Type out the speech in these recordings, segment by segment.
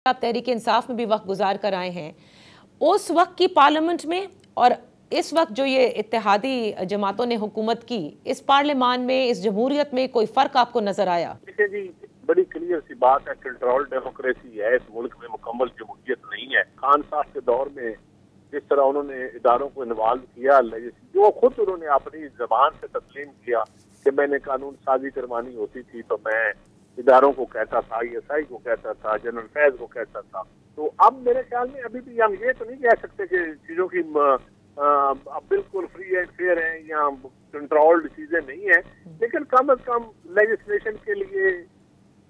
آپ تحریک انصاف میں بھی وقت گزار کر آئے ہیں، اس وقت کی پارلیمنٹ میں اور اس وقت جو یہ اتحادی جماعتوں نے حکومت کی، اس پارلیمان میں، اس جمہوریت میں کوئی فرق آپ کو نظر آیا؟ دیکھیں جی، بڑی کلیئر سی بات ہے، کنٹرول ڈیموکریسی ہے، اس ملک میں مکمل جمہوریت نہیں ہے۔ خان صاحب کے دور میں جس طرح انہوں نے اداروں کو انوالو کیا، جو خود انہوں نے اپنی زبان سے تسلیم کیا کہ میں نے قانون سازی کروانی ہوتی تھی تو میں اداروں کو کہتا تھا، ESI کو کہتا تھا، جنرل فیض کو کہتا تھا۔ تو اب میرے خیال میں ابھی بھی ہم یہ تو نہیں کہہ سکتے کہ چیزوں کی اب بالکل فری اینڈ فیئر ہیں یا کنٹرولڈ چیزیں نہیں ہیں، لیکن کم از کم لیجسلیشن کے لیے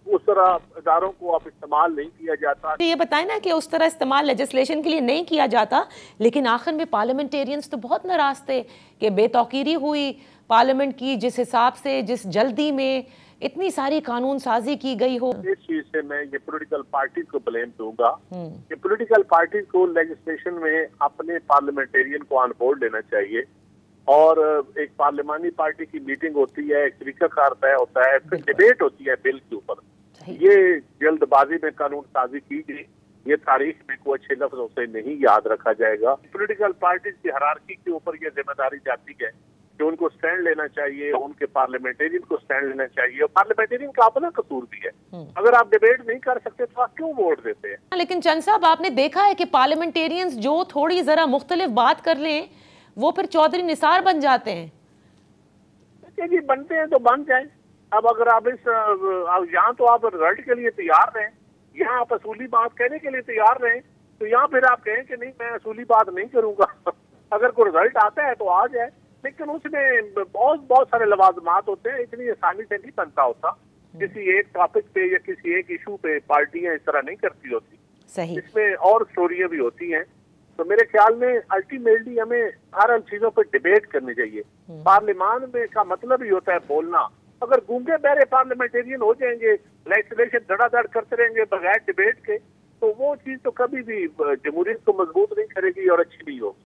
اس طرح اداروں کو اب استعمال نہیں کیا جاتا۔ یہ بتائیں نا کہ اس طرح استعمال لیجسلیشن کے لیے نہیں کیا جاتا، لیکن آخر میں پارلیمنٹیرینز تو بہت ناراض تھے کہ بے توقیری ہوئی پارلیمنٹ کی، جس حساب سے جس جلدی میں اتنی ساری قانون سازی کی گئی ہو۔ اس چیز سے میں یہ پولیٹیکل پارٹیز کو بلیم دوں گا کہ پولیٹیکل پارٹیز کو لیجسلیشن میں اپنے پارلیمنٹیرین کو آن بورڈ لینا چاہیے، اور ایک پارلیمانی پارٹی کی میٹنگ ہوتی ہے، ایک طریقہ کار طے ہوتا ہے، پھر ڈیبیٹ ہوتی ہے بل کے اوپر۔ یہ جلد بازی میں قانون سازی کی گئی، یہ تاریخ میں کوئی اچھے لفظوں سے نہیں یاد رکھا جائے گا۔ پولیٹیکل پارٹیز کی ہرارکی کے اوپر یہ ذمہ داری جاتی ہے کہ ان کو سٹینڈ لینا چاہیے، ان کے پارلیمنٹیرین کو سٹینڈ لینا چاہیے، اور پارلیمنٹیرین کا اپنا قصور بھی ہے۔ اگر آپ ڈیبیٹ نہیں کر سکتے تو آپ کیوں ووٹ دیتے ہیں؟ لیکن چند صاحب، آپ نے دیکھا ہے کہ پارلیمنٹیرینز جو تھوڑی ذرا مختلف بات کر لیں وہ پھر چودھری نثار بن جاتے ہیں۔ جی بنتے ہیں تو بن جائیں۔ اب اگر آپ یہاں تو آپ رزلٹ کے لیے تیار رہیں، یہاں آپ اصولی بات کہنے کے لیے تیار رہیں، تو یہاں پھر آپ کہیں کہ نہیں میں اصولی بات نہیں کروں گا۔ اگر کوئی رزلٹ آتا ہے تو آ جائے، لیکن اس میں بہت سارے لوازمات ہوتے ہیں، اتنی آسانی سے نہیں بنتا ہوتا۔ کسی ایک ٹاپک پہ یا کسی ایک ایشو پہ پارٹیاں اس طرح نہیں کرتی ہوتی، صحیح، اس میں اور سٹوریاں بھی ہوتی ہیں۔ تو میرے خیال میں الٹیمیٹلی ہمیں ہر چیزوں پہ ڈیبیٹ کرنی چاہیے۔ پارلیمان میں کا مطلب ہی ہوتا ہے بولنا۔ اگر گونگے بہرے پارلیمنٹیرین ہو جائیں گے، لیجسلیشن دھڑا دھڑ کرتے رہیں گے بغیر ڈیبیٹ کے، تو وہ چیز تو کبھی بھی جمہوریت کو مضبوط نہیں کرے گی اور اچھی نہیں ہوگی۔